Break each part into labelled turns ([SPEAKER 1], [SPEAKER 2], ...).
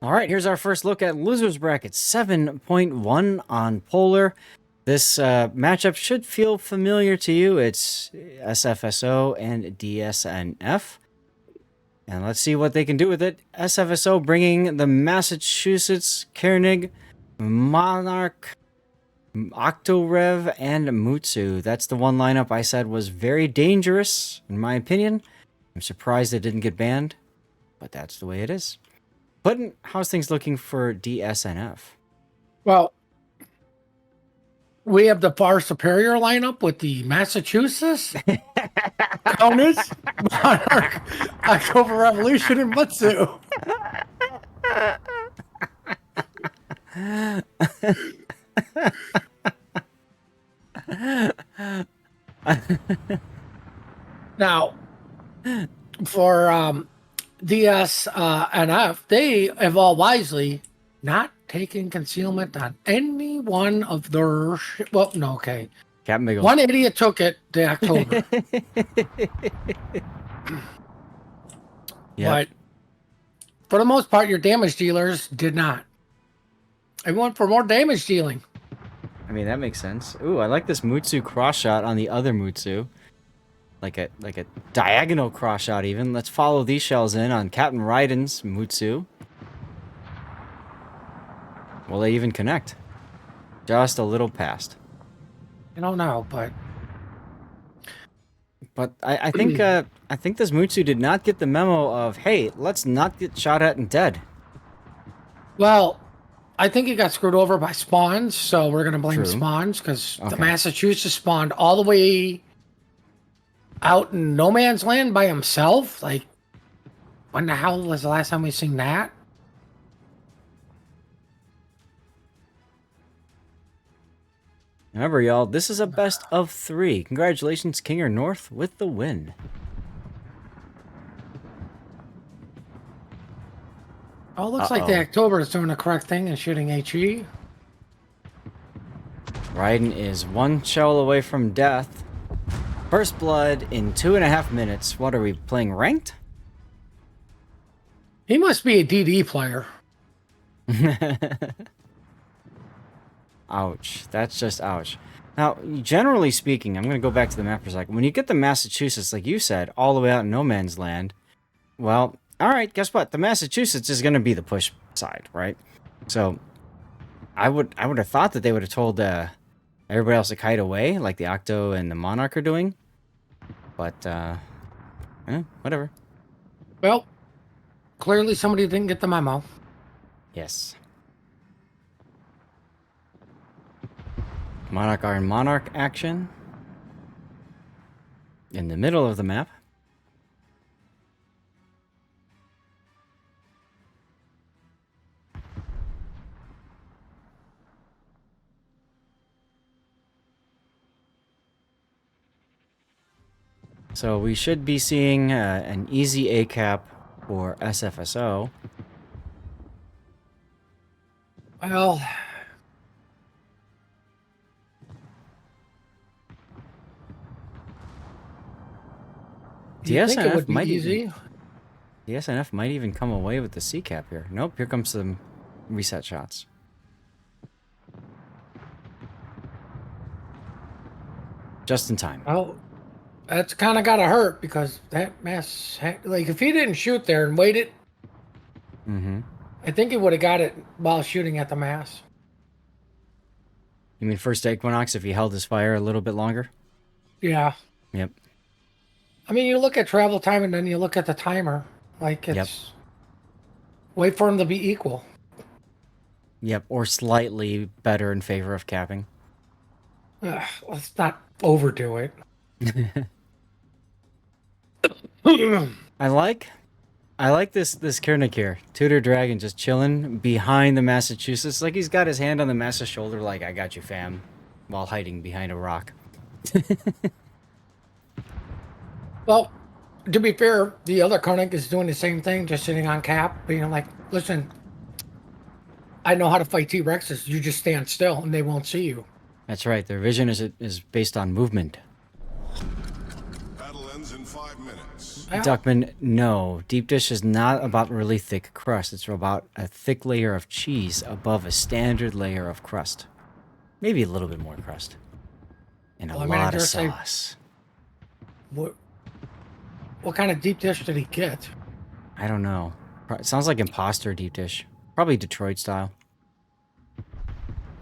[SPEAKER 1] All right, here's our first look at losers bracket 7.1 on Polar. This matchup should feel familiar to you. It's SFSO and DSNF. And let's see what they can do with it. SFSO bringing the Massachusetts, Koenig, Monarch, Octorev, and Mutsu. That's the one lineup I said was very dangerous, in my opinion. I'm surprised it didn't get banned, but that's the way it is. But how's things looking for DSNF?
[SPEAKER 2] Well, we have the far superior lineup with the Massachusetts, Countess, Monarch, October Revolution, and Mutsu. Now, for DSNF, they have all wisely not taken concealment on any one of their... Well, no, okay.
[SPEAKER 1] Captain Biggles.
[SPEAKER 2] One idiot took it to October.
[SPEAKER 1] Yep.
[SPEAKER 2] But for the most part, your damage dealers did not. I went for more damage dealing.
[SPEAKER 1] I mean, that makes sense. Ooh, I like this Mutsu cross shot on the other Mutsu. Like a diagonal cross shot even. Let's follow these shells in on Captain Raiden's Mutsu. Will they even connect? Just a little past.
[SPEAKER 2] I don't know, but
[SPEAKER 1] I think this Mutsu did not get the memo of, hey, let's not get shot at and dead.
[SPEAKER 2] well, I think he got screwed over by spawns, so we're gonna blame
[SPEAKER 1] True.
[SPEAKER 2] spawns because
[SPEAKER 1] Okay.
[SPEAKER 2] the Massachusetts spawned all the way out in no man's land by himself. Like, when the hell was the last time we seen that?
[SPEAKER 1] Remember, y'all, this is a best of 3. Congratulations, Kinger North, with the win.
[SPEAKER 2] Oh, it looks like the October is doing the correct thing and shooting HE.
[SPEAKER 1] Raiden is 1 shell away from death. First blood in 2.5 minutes. What are we playing, ranked?
[SPEAKER 2] He must be a DD player.
[SPEAKER 1] Ouch. That's just ouch. Now, generally speaking, I'm going to go back to the map for a second. When you get the Massachusetts, like you said, all the way out in no man's land, well, all right, guess what? The Massachusetts is going to be the push side, right? So I would have thought that they would have told everybody else to kite away, like the Octo and the Monarch are doing. But, whatever.
[SPEAKER 2] Well, clearly somebody didn't get the memo.
[SPEAKER 1] Yes. Monarch are in Monarch action. In the middle of the map. So we should be seeing an easy A cap for SFSO.
[SPEAKER 2] Well, you think it would be easy?
[SPEAKER 1] DSNF might even come away with the C cap here. Nope, here comes some reset shots. Just in time.
[SPEAKER 2] Well, that's kind of gotta hurt because that mess, like if he didn't shoot there and waited, I think he would have got it while shooting at the mass.
[SPEAKER 1] You mean first Equinox if he held his fire a little bit longer?
[SPEAKER 2] Yeah.
[SPEAKER 1] Yep.
[SPEAKER 2] I mean, you look at travel time and then you look at the timer. Like, it's... Wait for them to be equal.
[SPEAKER 1] Yep, or slightly better in favor of capping.
[SPEAKER 2] Let's not overdo it.
[SPEAKER 1] I like this Kernick here. Tudor Dragon just chilling behind the Massachusetts. Like he's got his hand on the Massa shoulder like, I got you, fam. While hiding behind a rock.
[SPEAKER 2] Well, to be fair, the other Koenig is doing the same thing, just sitting on cap, being like, listen, I know how to fight T-Rexes. You just stand still and they won't see you.
[SPEAKER 1] That's right. Their vision is based on movement.
[SPEAKER 3] Battle ends in 5 minutes.
[SPEAKER 2] Yeah.
[SPEAKER 1] Duckman, no. Deep dish is not about really thick crust. It's about a thick layer of cheese above a standard layer of crust. Maybe a little bit more crust. And a
[SPEAKER 2] Well, I mean, I
[SPEAKER 1] lot of
[SPEAKER 2] dare say,
[SPEAKER 1] sauce.
[SPEAKER 2] what kind of deep dish did he get?
[SPEAKER 1] I don't know. It sounds like imposter deep dish. Probably Detroit style.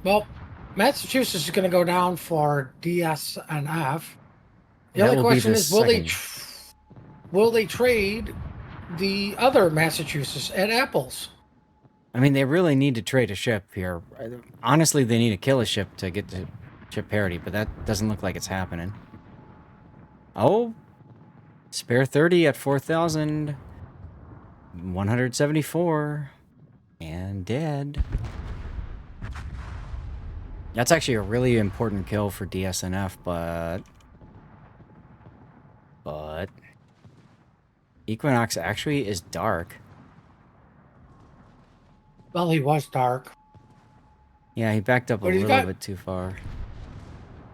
[SPEAKER 2] Well, Massachusetts is going to go down for DSNF. The
[SPEAKER 1] That
[SPEAKER 2] only
[SPEAKER 1] will be
[SPEAKER 2] question
[SPEAKER 1] the
[SPEAKER 2] is,
[SPEAKER 1] second.
[SPEAKER 2] will they trade the other Massachusetts at Apples?
[SPEAKER 1] I mean, they really need to trade a ship here. Honestly, they need to kill a ship to get to ship parity, but that doesn't look like it's happening. Oh, spare 30 at 4,174 and dead. That's actually a really important kill for DSNF, but Equinox actually is dark.
[SPEAKER 2] Well, he was dark.
[SPEAKER 1] Yeah, he backed up a
[SPEAKER 2] But he's
[SPEAKER 1] little
[SPEAKER 2] got,
[SPEAKER 1] bit too far.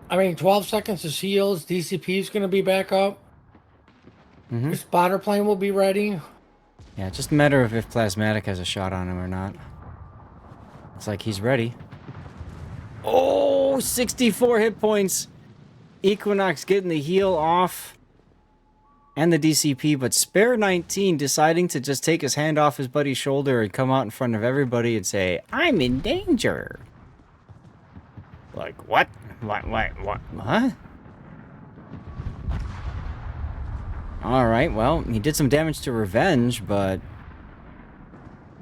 [SPEAKER 2] I mean, 12 seconds is heals. DCP is going to be back up.
[SPEAKER 1] Mm-hmm.
[SPEAKER 2] The spotter plane will be ready.
[SPEAKER 1] Yeah, just a matter of if Plasmatic has a shot on him or not. It's like he's ready. Oh, 64 hit points. Equinox getting the heal off. And the DCP, but Spare 19 deciding to just take his hand off his buddy's shoulder and come out in front of everybody and say, I'm in danger. Like, what? What? Huh? Alright, well, he did some damage to Revenge, but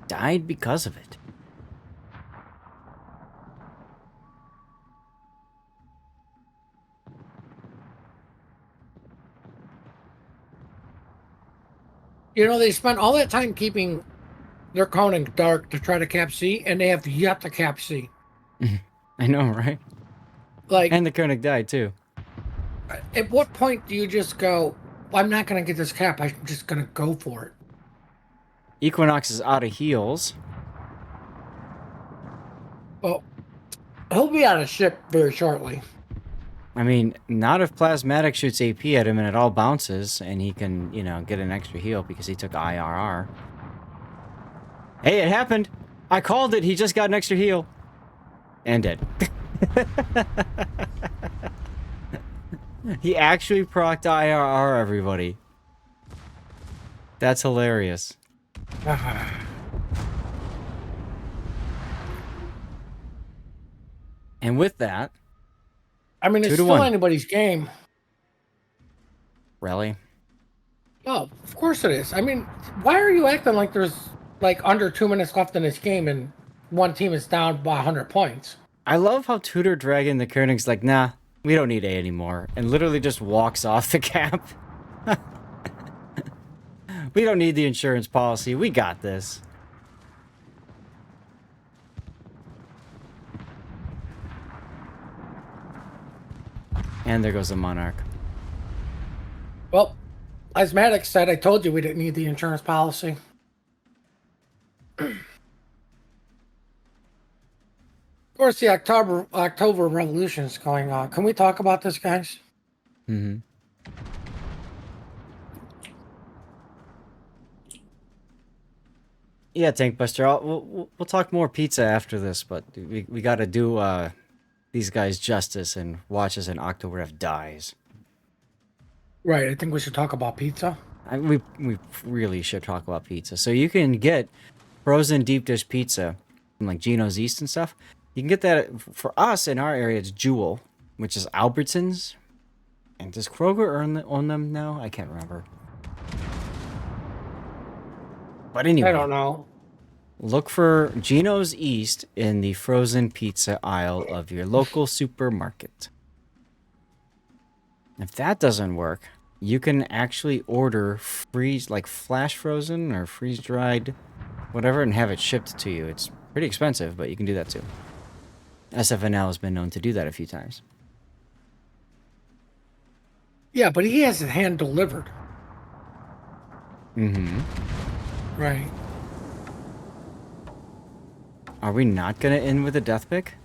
[SPEAKER 1] died because of it.
[SPEAKER 2] You know, they spent all that time keeping their Conan dark to try to cap C, and they have yet to cap C.
[SPEAKER 1] I know, right?
[SPEAKER 2] Like,
[SPEAKER 1] And the Koenig died, too.
[SPEAKER 2] at what point do you just go, well, I'm not going to get this cap, I'm just going to go for it?
[SPEAKER 1] Equinox is out of heals.
[SPEAKER 2] Well, he'll be out of ship very shortly.
[SPEAKER 1] I mean, not if Plasmatic shoots AP at him and it all bounces and he can, you know, get an extra heal because he took IRR. Hey, it happened! I called it! He just got an extra heal. And dead. He actually procced IRR, everybody. That's hilarious. And with that...
[SPEAKER 2] I mean, it's
[SPEAKER 1] 2 to
[SPEAKER 2] still
[SPEAKER 1] 1.
[SPEAKER 2] anybody's game.
[SPEAKER 1] Really?
[SPEAKER 2] Oh, of course it is. I mean, why are you acting like there's like under 2 minutes left in this game and one team is down by 100 points?
[SPEAKER 1] I love how Tudor Dragon the Koenig's like, nah, we don't need A anymore. And literally just walks off the cap. We don't need the insurance policy. We got this. And there goes the Monarch.
[SPEAKER 2] Well, Asthmatic said, I told you we didn't need the insurance policy. Of course, the October Revolution is going on. Can we talk about this, guys?
[SPEAKER 1] Mm-hmm. Yeah, Tank Buster. We'll talk more pizza after this, but we got to do these guys justice and watch as an October dies.
[SPEAKER 2] Right. I think we should talk about pizza.
[SPEAKER 1] We really should talk about pizza. So you can get frozen deep dish pizza from like Gino's East and stuff. You can get that for us in our area. It's Jewel, which is Albertsons. And does Kroger own them now? I can't remember. But anyway,
[SPEAKER 2] I don't know.
[SPEAKER 1] Look for Gino's East in the frozen pizza aisle of your local supermarket. If that doesn't work, you can actually order flash frozen or freeze dried, whatever, and have it shipped to you. It's pretty expensive, but you can do that too. SFNL has been known to do that a few times.
[SPEAKER 2] Yeah, but he has it hand delivered.
[SPEAKER 1] Mm-hmm.
[SPEAKER 2] Right.
[SPEAKER 1] Are we not going to end with a death pick?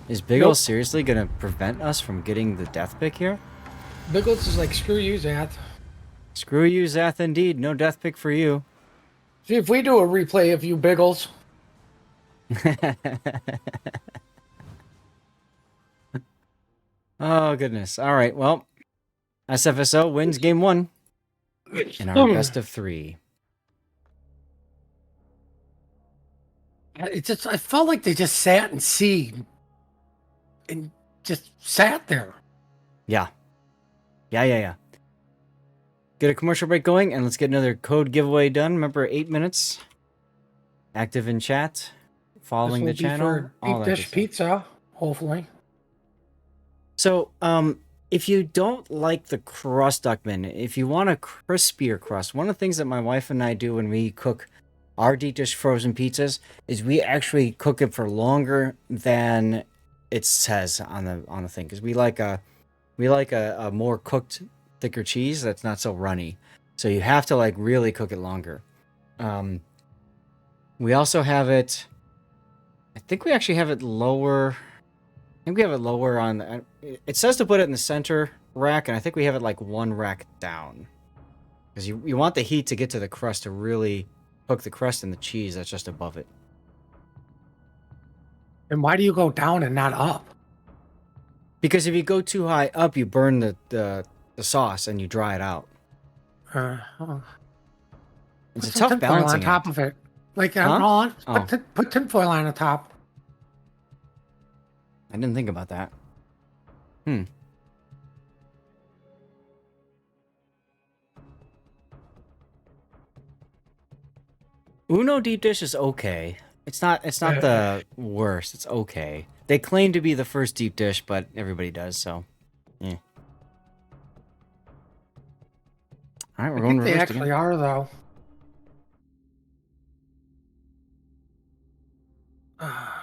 [SPEAKER 1] Is Big Ol seriously going to prevent us from getting the death pick here?
[SPEAKER 2] Biggles is like, screw you, Zath.
[SPEAKER 1] Screw you, Zath, indeed. No death pick for you.
[SPEAKER 2] See, if we do a replay of you Biggles.
[SPEAKER 1] Oh, goodness. All right, well, SFSO wins game 1 in our best of 3.
[SPEAKER 2] I felt like they just sat and seed and just sat there.
[SPEAKER 1] Yeah. Yeah. Get a commercial break going, and let's get another code giveaway done. Remember, 8 minutes. Active in chat. Following the channel.
[SPEAKER 2] For deep dish pizza, hopefully.
[SPEAKER 1] So, if you don't like the crust, Duckman, if you want a crispier crust, one of the things that my wife and I do when we cook our deep dish frozen pizzas is we actually cook it for longer than it says on the thing, because we like a more cooked, thicker cheese that's not so runny. So you have to like really cook it longer. We also have it. I think we actually have it lower. I think we have it lower on. It says to put it in the center rack, and I think we have it like one rack down, because you want the heat to get to the crust to really cook the crust and the cheese that's just above it.
[SPEAKER 2] And why do you go down and not up?
[SPEAKER 1] Because if you go too high up, you burn the sauce and you dry it out. It's a tough balancing
[SPEAKER 2] on top
[SPEAKER 1] act.
[SPEAKER 2] of it. Like, put tinfoil on the top.
[SPEAKER 1] I didn't think about that. Uno deep dish is okay. It's not the worst. It's okay. They claim to be the first deep dish, but everybody does, so yeah. All right, we're going reverse.
[SPEAKER 2] They actually are, though.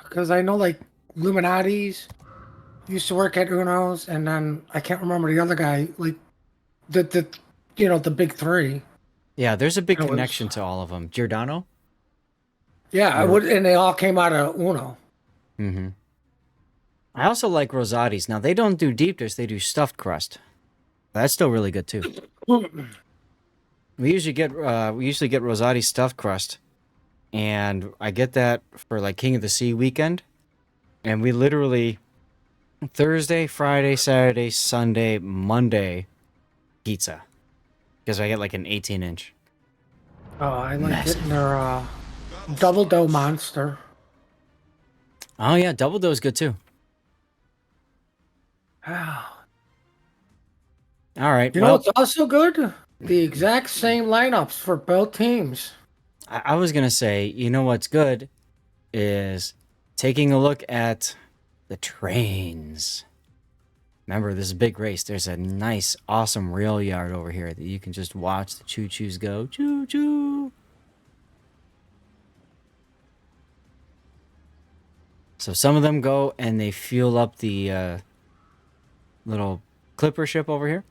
[SPEAKER 2] Because I know, like, Illuminati's used to work at Uno's, and then I can't remember the other guy, like the the big three.
[SPEAKER 1] Yeah, there's a big connection to all of them. Giordano?
[SPEAKER 2] Yeah, and they all came out of Uno.
[SPEAKER 1] Mm-hmm. I also like Rosati's. Now, they don't do deep dish, they do stuffed crust. That's still really good, too. We usually get Rosati stuffed crust, and I get that for, like, King of the Sea weekend, and we literally... Thursday, Friday, Saturday, Sunday, Monday, pizza. Because I get like an 18-inch.
[SPEAKER 2] Oh, I like getting their double dough monster.
[SPEAKER 1] Oh yeah, double dough is good too.
[SPEAKER 2] Wow.
[SPEAKER 1] All right.
[SPEAKER 2] You know what's also good? The exact same lineups for both teams.
[SPEAKER 1] I was gonna say, you know what's good is taking a look at the trains. Remember, this is a big race. There's a nice, awesome rail yard over here that you can just watch the choo-choos go. Choo-choo! So some of them go and they fuel up the little clipper ship over here.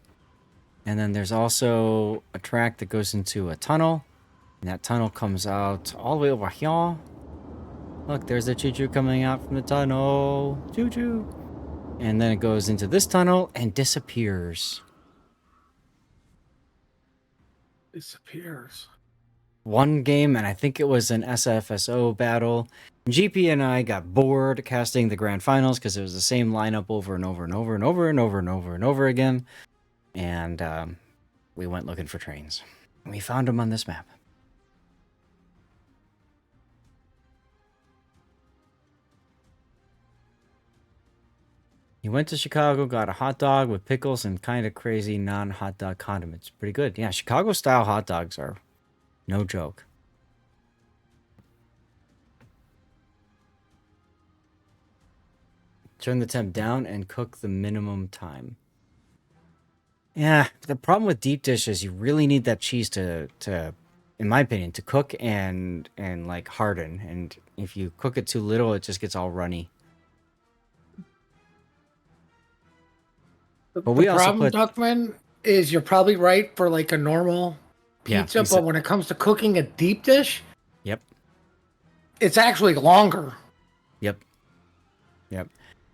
[SPEAKER 1] And then there's also a track that goes into a tunnel. And that tunnel comes out all the way over here. Look, there's the choo-choo coming out from the tunnel. Choo-choo! And then it goes into this tunnel and disappears.
[SPEAKER 2] Disappears.
[SPEAKER 1] One game, and I think it was an SFSO battle. GP and I got bored casting the grand finals because it was the same lineup over and over and over and over and over and over and over again. And we went looking for trains. And we found them on this map. He went to Chicago, got a hot dog with pickles and kind of crazy non-hot dog condiments. Pretty good. Yeah, Chicago-style hot dogs are no joke. Turn the temp down and cook the minimum time. Yeah, the problem with deep dish is you really need that cheese to in my opinion, to cook and like harden. And if you cook it too little, it just gets all runny. But we also
[SPEAKER 2] problem, Duckman, is you're probably right for like a normal pizza, but when it comes to cooking a deep dish,
[SPEAKER 1] yep,
[SPEAKER 2] it's actually longer.
[SPEAKER 1] Yep.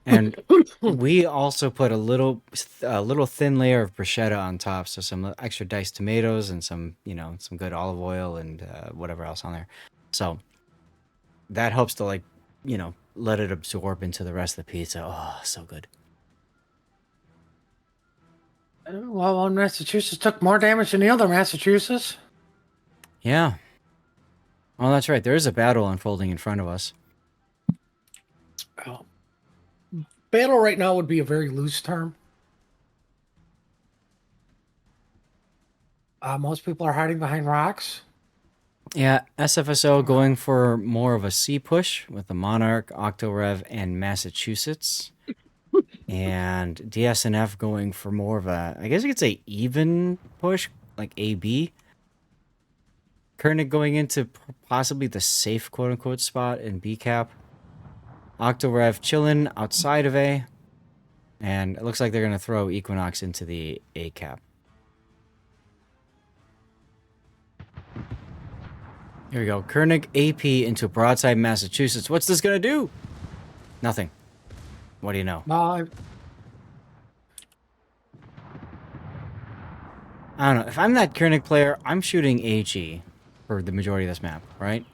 [SPEAKER 1] And we also put a little thin layer of bruschetta on top, so some extra diced tomatoes and some, some good olive oil and whatever else on there. So that helps to let it absorb into the rest of the pizza. Oh, so good.
[SPEAKER 2] Well, one Massachusetts took more damage than the other Massachusetts.
[SPEAKER 1] Yeah. Oh, that's right. There is a battle unfolding in front of us.
[SPEAKER 2] Oh. Battle right now would be a very loose term. Most people are hiding behind rocks.
[SPEAKER 1] Yeah, SFSO going for more of a C push with the Monarch, Octorev, and Massachusetts. And DSNF going for more of a, I guess you could say even push, like AB. Koenig going into possibly the safe quote-unquote spot in B cap. Octorev chilling outside of A. And it looks like they're going to throw Equinox into the A cap. Here we go. Koenig AP into Broadside, Massachusetts. What's this going to do? Nothing. What do you know?
[SPEAKER 2] Uh,
[SPEAKER 1] I don't know. If I'm that Koenig player, I'm shooting HE for the majority of this map, right?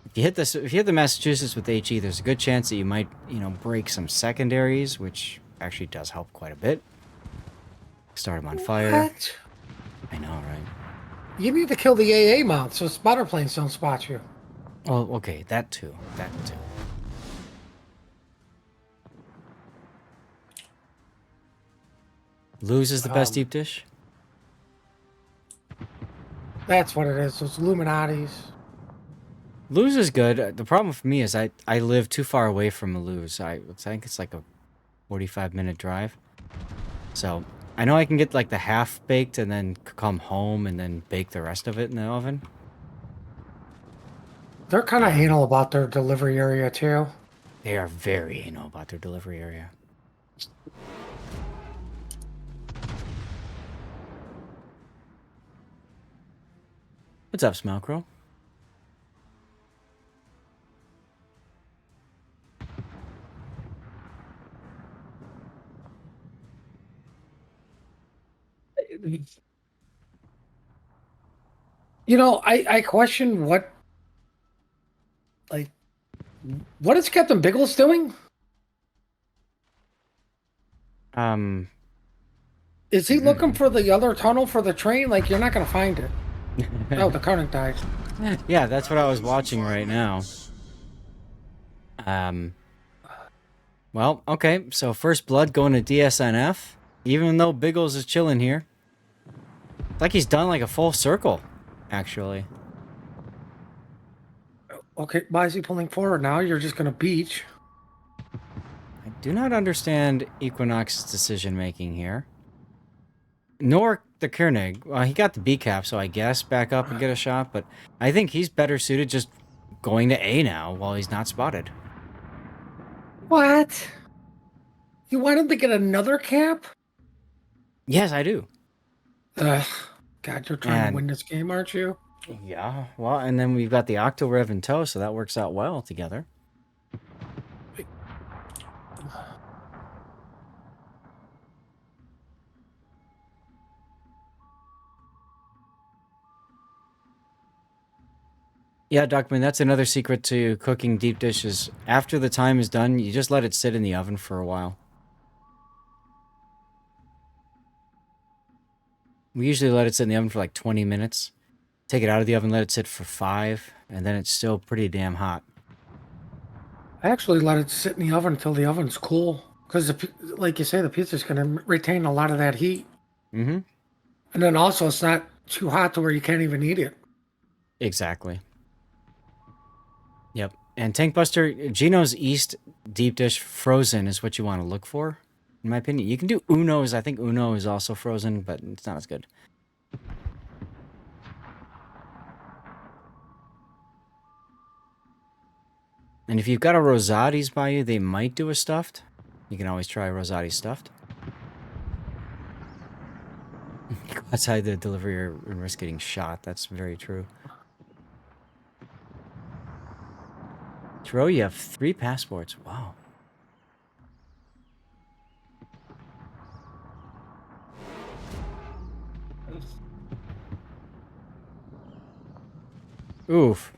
[SPEAKER 1] If you hit the Massachusetts with HE, there's a good chance that you might, break some secondaries, which actually does help quite a bit. Start them on fire.
[SPEAKER 2] what?
[SPEAKER 1] I know, right?
[SPEAKER 2] You need to kill the AA mount so spotter planes don't spot you.
[SPEAKER 1] Oh, okay, that too. That too. Lose is the best deep dish?
[SPEAKER 2] That's what it is. Those Illuminatis.
[SPEAKER 1] Lose is good. The problem for me is I live too far away from Lose. I think it's like a 45-minute drive. So I know I can get like the half baked and then come home and then bake the rest of it in the oven.
[SPEAKER 2] They're kind of anal about their delivery area too.
[SPEAKER 1] They are very anal about their delivery area. What's up, Smelcrow?
[SPEAKER 2] You know, I question like what is Captain Biggles doing?
[SPEAKER 1] Um,
[SPEAKER 2] Is he looking for the other tunnel for the train? Like you're not gonna find it. Oh, the current died.
[SPEAKER 1] yeah, that's what I was watching right now. Um, well, okay, so first blood going to DSNF, even though Biggles is chilling here. It's like he's done like a full circle, actually.
[SPEAKER 2] Okay, why is he pulling forward now? You're just gonna beach.
[SPEAKER 1] I do not understand Equinox's decision making here. Nor the Koenig. Well, he got the B cap, so I guess back up and get a shot, but I think he's better suited just going to A now while he's not spotted.
[SPEAKER 2] What? You want him to get another cap?
[SPEAKER 1] Yes, I do.
[SPEAKER 2] Ugh. God, you're trying to
[SPEAKER 1] And
[SPEAKER 2] win this game, aren't you?
[SPEAKER 1] yeah, well, and then we've got the Octorev in tow, so that works out well together. Yeah, Duckman, that's another secret to cooking deep dishes. After the time is done, you just let it sit in the oven for a while. We usually let it sit in the oven for like 20 minutes. Take it out of the oven, let it sit for 5, and then it's still pretty damn hot.
[SPEAKER 2] I actually let it sit in the oven until the oven's cool. Because, like you say, the pizza's going to retain a lot of that heat.
[SPEAKER 1] Mm-hmm.
[SPEAKER 2] And then also, it's not too hot to where you can't even eat it.
[SPEAKER 1] Exactly. Yep. And Tankbuster, Gino's East deep dish frozen is what you want to look for, in my opinion. You can do Uno's. I think Uno is also frozen, but it's not as good. And if you've got a Rosati's by you, they might do a stuffed. You can always try Rosati's stuffed. Go outside the delivery and risk getting shot. That's very true. Tro, you have 3 passports. Wow. Oof.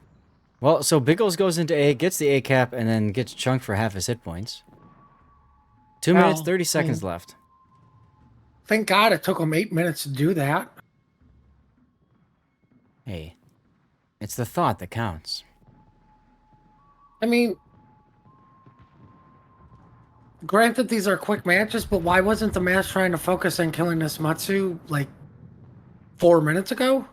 [SPEAKER 1] Well, so Biggles goes into A, gets the A cap, and then gets chunked for half his hit points. 2 minutes,
[SPEAKER 2] Well,
[SPEAKER 1] 30
[SPEAKER 2] I mean,
[SPEAKER 1] seconds left.
[SPEAKER 2] thank God it took him 8 minutes to do that.
[SPEAKER 1] Hey, it's the thought that counts.
[SPEAKER 2] I mean, granted, these are quick matches, but why wasn't the match trying to focus on killing this Matsu like 4 minutes ago?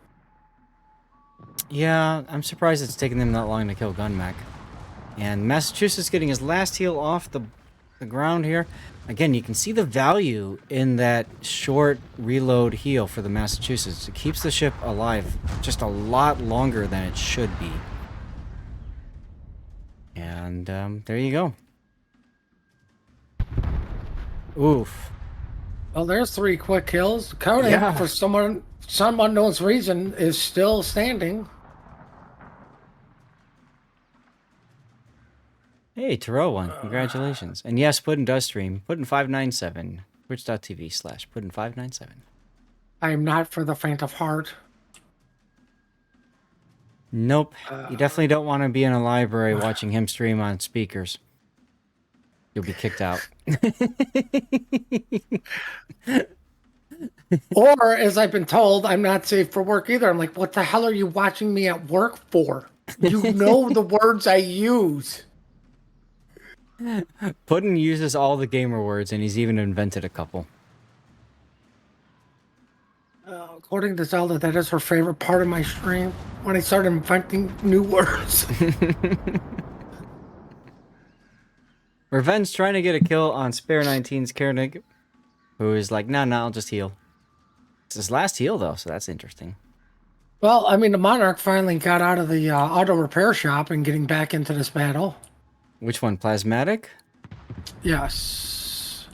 [SPEAKER 1] Yeah, I'm surprised it's taken them that long to kill Gunmac. And Massachusetts getting his last heal off the ground here. Again, you can see the value in that short reload heal for the Massachusetts. It keeps the ship alive just a lot longer than it should be. And there you go. Oof.
[SPEAKER 2] Well, there's 3 quick kills. Koenig,
[SPEAKER 1] Yeah.
[SPEAKER 2] for some unknown reason, is still standing.
[SPEAKER 1] Hey, Terrell won. Congratulations. And yes, Puddin does stream. Puddin597. Twitch.tv/Puddin597.
[SPEAKER 2] I am not for the faint of heart.
[SPEAKER 1] Nope. You definitely don't want to be in a library watching him stream on speakers. You'll be kicked out.
[SPEAKER 2] Or, as I've been told, I'm not safe for work either. I'm like, what the hell are you watching me at work for? You know the words I use.
[SPEAKER 1] Puddin uses all the gamer words, and he's even invented a couple.
[SPEAKER 2] According to Zelda, that is her favorite part of my stream, when I started inventing new words.
[SPEAKER 1] Revenge trying to get a kill on Spare 19's Koenig, who is like, nah, I'll just heal. It's his last heal, though, so that's interesting.
[SPEAKER 2] Well, I mean, the Monarch finally got out of the auto repair shop and getting back into this battle.
[SPEAKER 1] Which one? Plasmatic?
[SPEAKER 2] Yes.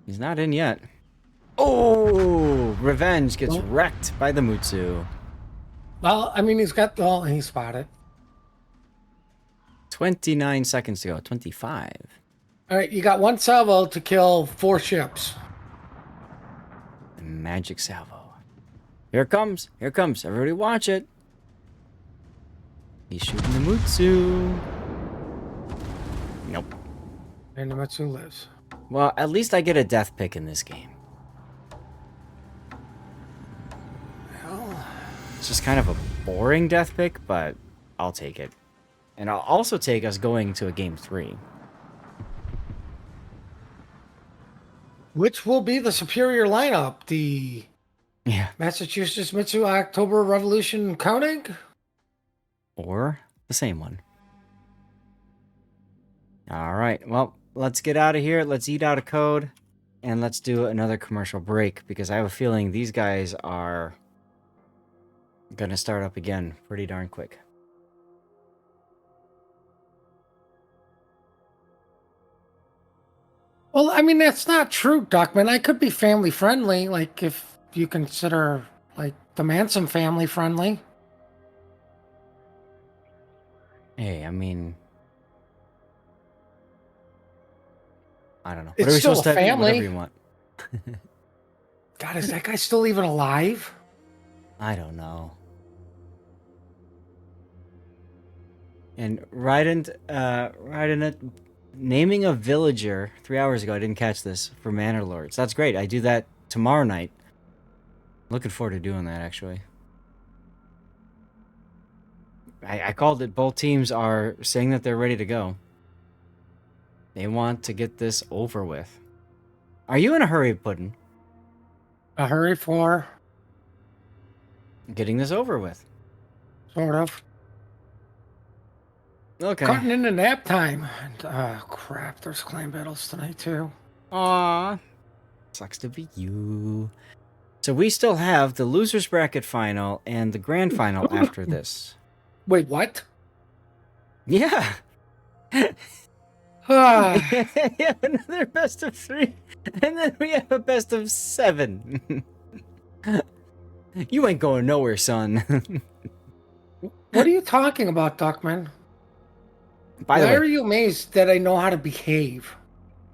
[SPEAKER 1] He's not in yet. Oh! Revenge gets wrecked by the Mutsu.
[SPEAKER 2] Well, I mean, he's spotted.
[SPEAKER 1] 29 seconds to go. 25.
[SPEAKER 2] All right, you got 1 salvo to kill 4 ships.
[SPEAKER 1] The magic salvo. Here it comes. Here it comes. Everybody watch it. He's shooting the Mutsu. Nope.
[SPEAKER 2] And the Mitsu lives.
[SPEAKER 1] Well, at least I get a death pick in this game.
[SPEAKER 2] Well,
[SPEAKER 1] It's just kind of a boring death pick, but I'll take it. And I'll also take us going to a game 3.
[SPEAKER 2] which will be the superior lineup? The
[SPEAKER 1] Yeah.
[SPEAKER 2] Massachusetts Mitsu October Revolution Koenig?
[SPEAKER 1] Or the same one. All right. Well, let's get out of here. Let's eat out a code. And let's do another commercial break, because I have a feeling these guys are going to start up again pretty darn quick.
[SPEAKER 2] Well, I mean, that's not true, Duckman. I could be family friendly, like if you consider like the Manson family friendly.
[SPEAKER 1] Hey, I mean, I don't know.
[SPEAKER 2] It's
[SPEAKER 1] What are we
[SPEAKER 2] still
[SPEAKER 1] supposed
[SPEAKER 2] a
[SPEAKER 1] to have?
[SPEAKER 2] family.
[SPEAKER 1] Whatever you want.
[SPEAKER 2] God, is that guy still even alive?
[SPEAKER 1] I don't know. And right in it, naming a villager 3 hours ago. I didn't catch this for Manor Lords. That's great. I do that tomorrow night. Looking forward to doing that, actually. I called it. Both teams are saying that they're ready to go. They want to get this over with. Are you in a hurry, Puddin?
[SPEAKER 2] A hurry for
[SPEAKER 1] Getting this over with.
[SPEAKER 2] sort of
[SPEAKER 1] Okay.
[SPEAKER 2] cutting into nap time. And, crap, there's clan battles tonight too.
[SPEAKER 1] Aw. Sucks to be you. So we still have the losers bracket final and the grand final after this.
[SPEAKER 2] Wait, what?
[SPEAKER 1] Yeah.
[SPEAKER 2] Ah,
[SPEAKER 1] We have another best of 3, and then we have a best of 7. You ain't going nowhere, son.
[SPEAKER 2] what are you talking about, Duckman?
[SPEAKER 1] By the
[SPEAKER 2] Why
[SPEAKER 1] way,
[SPEAKER 2] are you amazed that I know how to behave?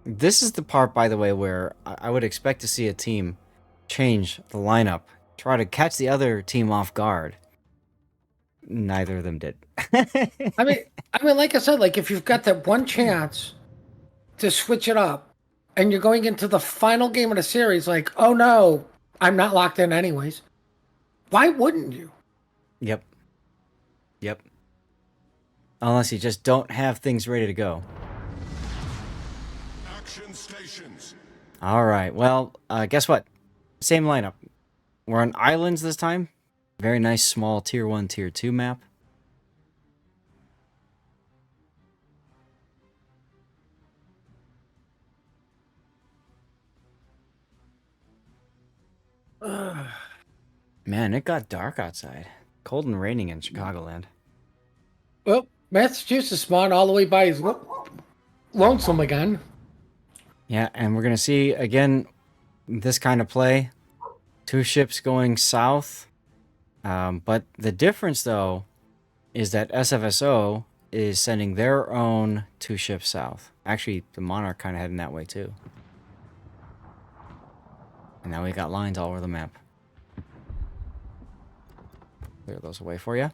[SPEAKER 1] this is the part, by the way, where I would expect to see a team change the lineup, try to catch the other team off guard. neither of them did.
[SPEAKER 2] I mean, like I said, like if you've got that one chance to switch it up, and you're going into the final game of the series, like, oh no, I'm not locked in anyways. Why wouldn't you?
[SPEAKER 1] Yep. Yep. Unless you just don't have things ready to go.
[SPEAKER 3] Action stations.
[SPEAKER 1] All right. Well, guess what? Same lineup. We're on islands this time. Very nice small tier 1, tier 2 map. Man, it got dark outside. Cold and raining in Chicagoland.
[SPEAKER 2] Well, Massachusetts spawned all the way by his lonesome again.
[SPEAKER 1] Yeah, and we're going to see, again, this kind of play. 2 ships going south. But the difference, though, is that SFSO is sending their own 2 ships south. Actually, the Monarch kind of heading that way, too. And now we got lines all over the map. Clear those away for you.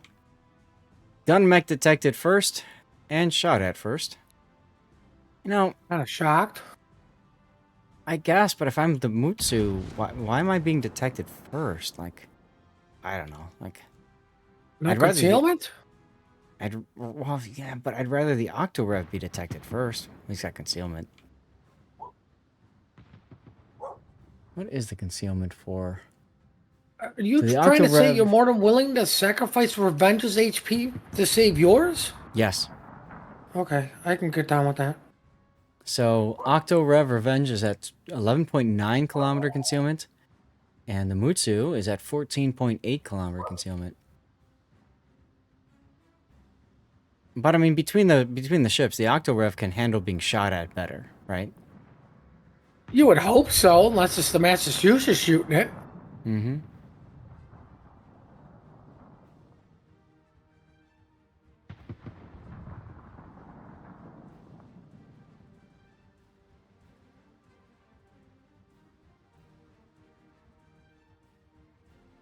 [SPEAKER 1] Gun mech detected first and shot at first. You know,
[SPEAKER 2] Kind of shocked.
[SPEAKER 1] I guess, but if I'm the Mutsu, why am I being detected first? Like, I don't know. Like,
[SPEAKER 2] No
[SPEAKER 1] I'd rather
[SPEAKER 2] concealment?
[SPEAKER 1] well, yeah, but I'd rather the Octorev be detected first. At least got concealment. What is the concealment for?
[SPEAKER 2] Are you
[SPEAKER 1] So the
[SPEAKER 2] trying to say
[SPEAKER 1] Octorev-
[SPEAKER 2] you're more than willing to sacrifice Revenge's HP to save yours?
[SPEAKER 1] Yes.
[SPEAKER 2] Okay, I can get down with that.
[SPEAKER 1] So Octorev Revenge is at 11.9 kilometer concealment, and the Mutsu is at 14.8 kilometer concealment. But I mean, between the ships, the Octorev can handle being shot at better, right?
[SPEAKER 2] You would hope so, unless it's the Massachusetts shooting it.
[SPEAKER 1] Mm-hmm.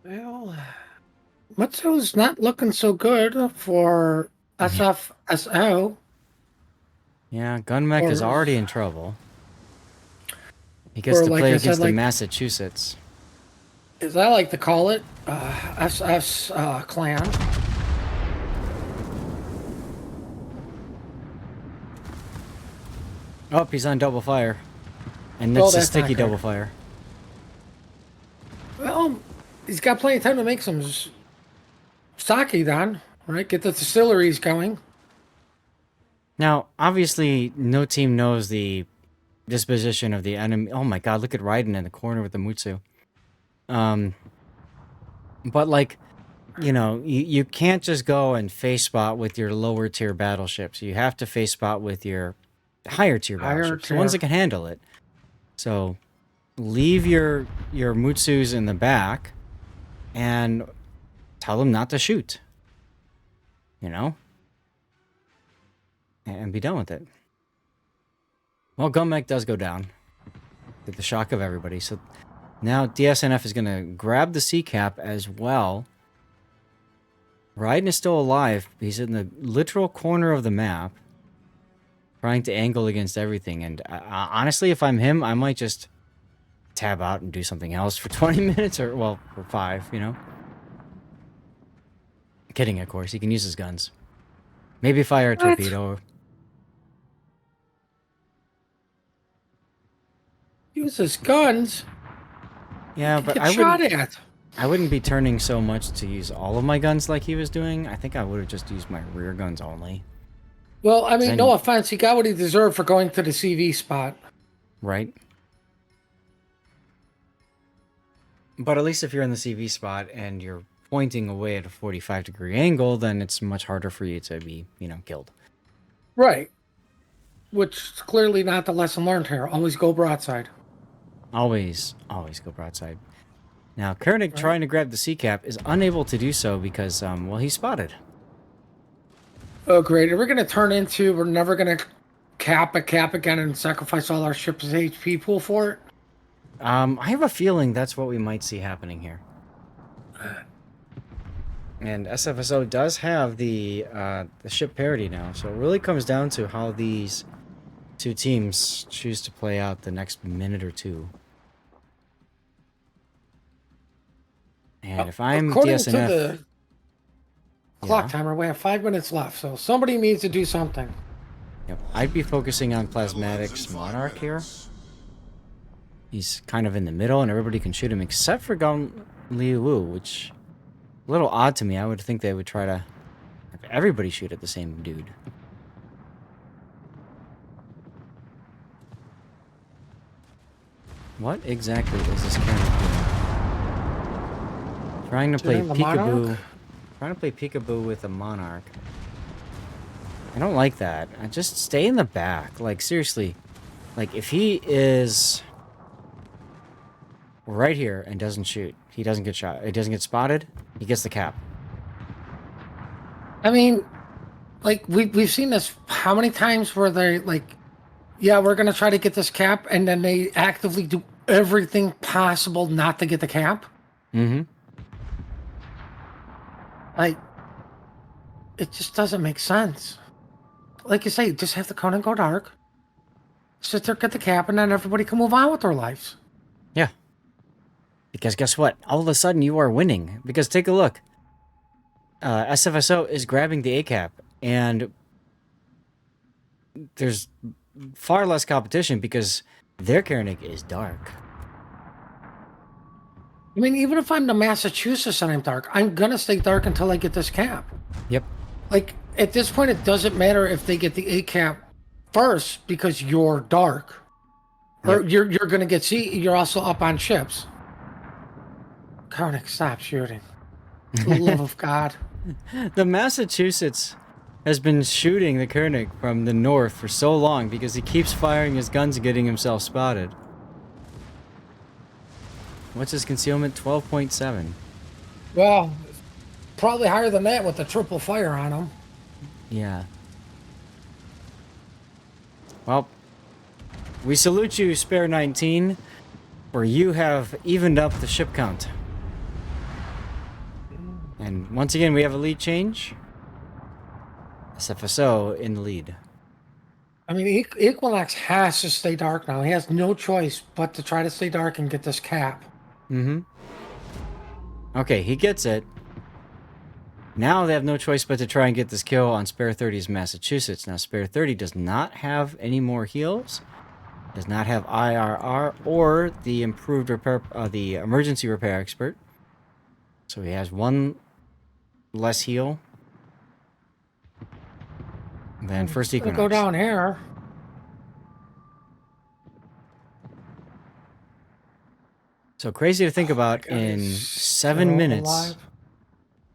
[SPEAKER 2] Well, Mutsu's not looking so good for SFSO.
[SPEAKER 1] Yeah, Gunmech is
[SPEAKER 2] Or-
[SPEAKER 1] already in trouble. He gets
[SPEAKER 2] or
[SPEAKER 1] to
[SPEAKER 2] like
[SPEAKER 1] play
[SPEAKER 2] I said,
[SPEAKER 1] against the
[SPEAKER 2] like-
[SPEAKER 1] Massachusetts.
[SPEAKER 2] As I like to call it, SS clan.
[SPEAKER 1] Oh, he's on double fire. And
[SPEAKER 2] Oh,
[SPEAKER 1] it's a
[SPEAKER 2] that's not
[SPEAKER 1] sticky
[SPEAKER 2] good.
[SPEAKER 1] double fire.
[SPEAKER 2] Well, he's got plenty of time to make some sake then, right? Get the distilleries going.
[SPEAKER 1] Now, obviously, no team knows the disposition of the enemy. Oh my god, look at Raiden in the corner with the Mutsu. But like, you can't just go and face spot with your lower tier battleships. You have to face spot with your higher tier
[SPEAKER 2] Higher
[SPEAKER 1] battleships, the ones
[SPEAKER 2] tier.
[SPEAKER 1] that can handle it. So, leave your Mutsus in the back and tell them not to shoot. You know? And be done with it. Well, Gunmech does go down. To the shock of everybody. So now DSNF is going to grab the C cap as well. Raiden is still alive. He's in the literal corner of the map. Trying to angle against everything. And honestly, if I'm him, I might just tab out and do something else for 20 minutes. Or, well, for 5, you know? Kidding, of course. He can use his guns. Maybe fire a
[SPEAKER 2] What?
[SPEAKER 1] torpedo.
[SPEAKER 2] Use his guns.
[SPEAKER 1] Yeah, but
[SPEAKER 2] Get
[SPEAKER 1] I
[SPEAKER 2] shot
[SPEAKER 1] wouldn't...
[SPEAKER 2] at.
[SPEAKER 1] I wouldn't be turning so much to use all of my guns like he was doing. I think I would have just used my rear guns only.
[SPEAKER 2] Well, I mean,
[SPEAKER 1] Then-
[SPEAKER 2] no offense. He got what he deserved for going to the CV spot.
[SPEAKER 1] Right? But at least if you're in the CV spot and you're pointing away at a 45-degree angle, then it's much harder for you to be, killed.
[SPEAKER 2] Right. Which is clearly not the lesson learned here. Always go broadside.
[SPEAKER 1] Always go broadside. Now, Koenig trying to grab the C cap is unable to do so because, well, he's spotted.
[SPEAKER 2] Oh, great. Are we going to turn into we're never going to cap again and sacrifice all our ships' HP pool for it?
[SPEAKER 1] I have a feeling that's what we might see happening here. And SFSO does have the ship parity now, so it really comes down to how these two teams choose to play out the next minute or two. And if I'm
[SPEAKER 2] According to
[SPEAKER 1] DSNF,
[SPEAKER 2] the clock
[SPEAKER 1] yeah,
[SPEAKER 2] timer, we have 5 minutes left, so somebody needs to do something.
[SPEAKER 1] yep, I'd be focusing on Plasmatics Monarch here. He's kind of in the middle, and everybody can shoot him except for Gong Liu Wu, which a little odd to me. I would think they would try to have everybody shoot at the same dude. What exactly is this character doing? Trying to play
[SPEAKER 2] Shooting the
[SPEAKER 1] peekaboo.
[SPEAKER 2] Monarch?
[SPEAKER 1] Trying to play peekaboo with a Monarch. I don't like that. I just stay in the back. Like, seriously. Like, if he is right here and doesn't shoot, he doesn't get shot. He doesn't get spotted. He gets the cap.
[SPEAKER 2] I mean, like we've seen this how many times where they like, yeah, we're gonna try to get this cap, and then they actively do everything possible not to get the cap.
[SPEAKER 1] Mm-hmm.
[SPEAKER 2] Like, it just doesn't make sense. Like you say, just have the Conan go dark, sit there, get the cap, and then everybody can move on with their lives.
[SPEAKER 1] Yeah. Because guess what? All of a sudden you are winning. Because take a look. SFSO is grabbing the A cap, and there's far less competition because their Koenig is dark.
[SPEAKER 2] I mean, even if I'm the Massachusetts and I'm dark, I'm gonna stay dark until I get this cap.
[SPEAKER 1] Yep.
[SPEAKER 2] Like, at this point, it doesn't matter if they get the A cap first because you're dark, or
[SPEAKER 1] Yep.
[SPEAKER 2] you're gonna get C. You're also up on ships. Koenig, stop shooting. For the love of God.
[SPEAKER 1] The Massachusetts has been shooting the Koenig from the north for so long because he keeps firing his guns and getting himself spotted. What's his concealment? 12.7.
[SPEAKER 2] Well, probably higher than that with the triple fire on him.
[SPEAKER 1] Yeah. Well, we salute you, Spare 19, for you have evened up the ship count. And once again, we have a lead change. SFSO in the lead.
[SPEAKER 2] I mean, Equinox has to stay dark now. He has no choice but to try to stay dark and get this cap.
[SPEAKER 1] Mm-hmm. Okay, he gets it. Now they have no choice but to try and get this kill on Spare 30's Massachusetts. Now, Spare 30 does not have any more heals, does not have IRR or the improved repair, the emergency repair expert. So he has one less heal than first Equinox.
[SPEAKER 2] Go down here.
[SPEAKER 1] So crazy to think about.
[SPEAKER 2] God,
[SPEAKER 1] In
[SPEAKER 2] he's
[SPEAKER 1] 7
[SPEAKER 2] still
[SPEAKER 1] minutes.
[SPEAKER 2] alive.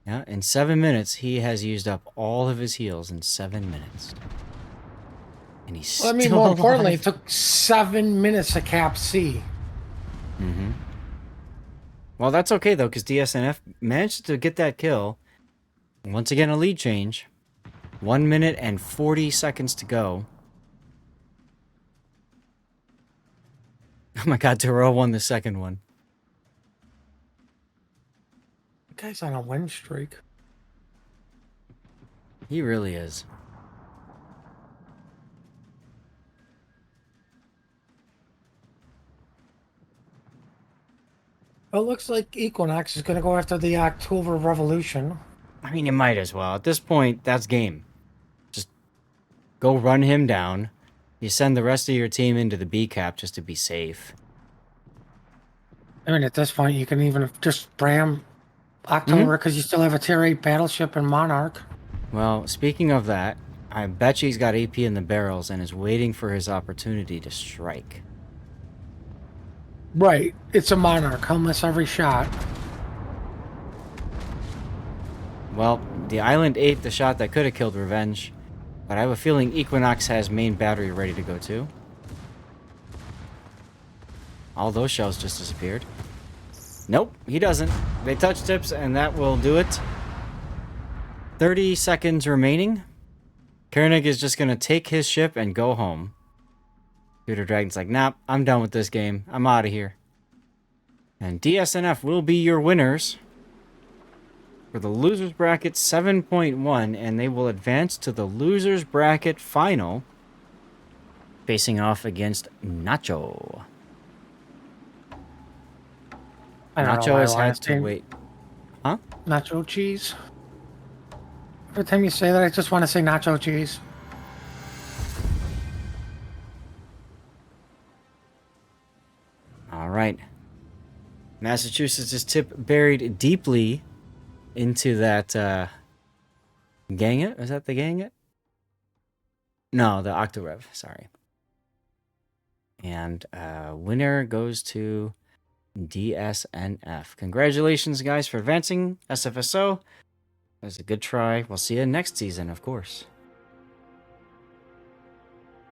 [SPEAKER 1] Yeah, in 7 minutes, he has used up all of his heals in 7 minutes. And he's
[SPEAKER 2] Well, I mean,
[SPEAKER 1] still
[SPEAKER 2] more importantly, it
[SPEAKER 1] alive.
[SPEAKER 2] took 7 minutes to cap C.
[SPEAKER 1] Mm-hmm. Well, that's okay, though, because DSNF managed to get that kill. Once again, a lead change. 1 minute and 40 seconds to go. Oh my god, Terrell won the second one.
[SPEAKER 2] The guy's on a win streak.
[SPEAKER 1] He really is.
[SPEAKER 2] Well, it looks like Equinox is going to go after the October Revolution.
[SPEAKER 1] I mean, you might as well. At this point, that's game. Just go run him down. You send the rest of your team into the B cap just to be safe.
[SPEAKER 2] I mean, at this point, you can even just ram October because you still have a Tier 8 battleship and Monarch.
[SPEAKER 1] Well, speaking of that, I bet you he's got AP in the barrels and is waiting for his opportunity to strike.
[SPEAKER 2] Right. It's a Monarch. He'll miss every shot.
[SPEAKER 1] Well, the island ate the shot that could have killed Revenge, but I have a feeling Equinox has main battery ready to go too. All those shells just disappeared. Nope, he doesn't. They touch tips and that will do it. 30 seconds remaining. Koenig is just going to take his ship and go home. Shooter Dragon's like, nah, I'm done with this game. I'm out of here. And DSNF will be your winners. for the losers bracket 7.1, and they will advance to the losers bracket final, facing off against Nacho.
[SPEAKER 2] I don't know
[SPEAKER 1] Nacho
[SPEAKER 2] why
[SPEAKER 1] has
[SPEAKER 2] I wanna
[SPEAKER 1] had to
[SPEAKER 2] say
[SPEAKER 1] wait. Huh?
[SPEAKER 2] nacho cheese. Every time you say that, I just want to say nacho cheese.
[SPEAKER 1] All right. Massachusetts' tip buried deeply into that gang it? Was that the gang it? No, the Octorev, sorry. And winner goes to DSNF. Congratulations, guys, for advancing SFSO. It was a good try. We'll see you next season, of course.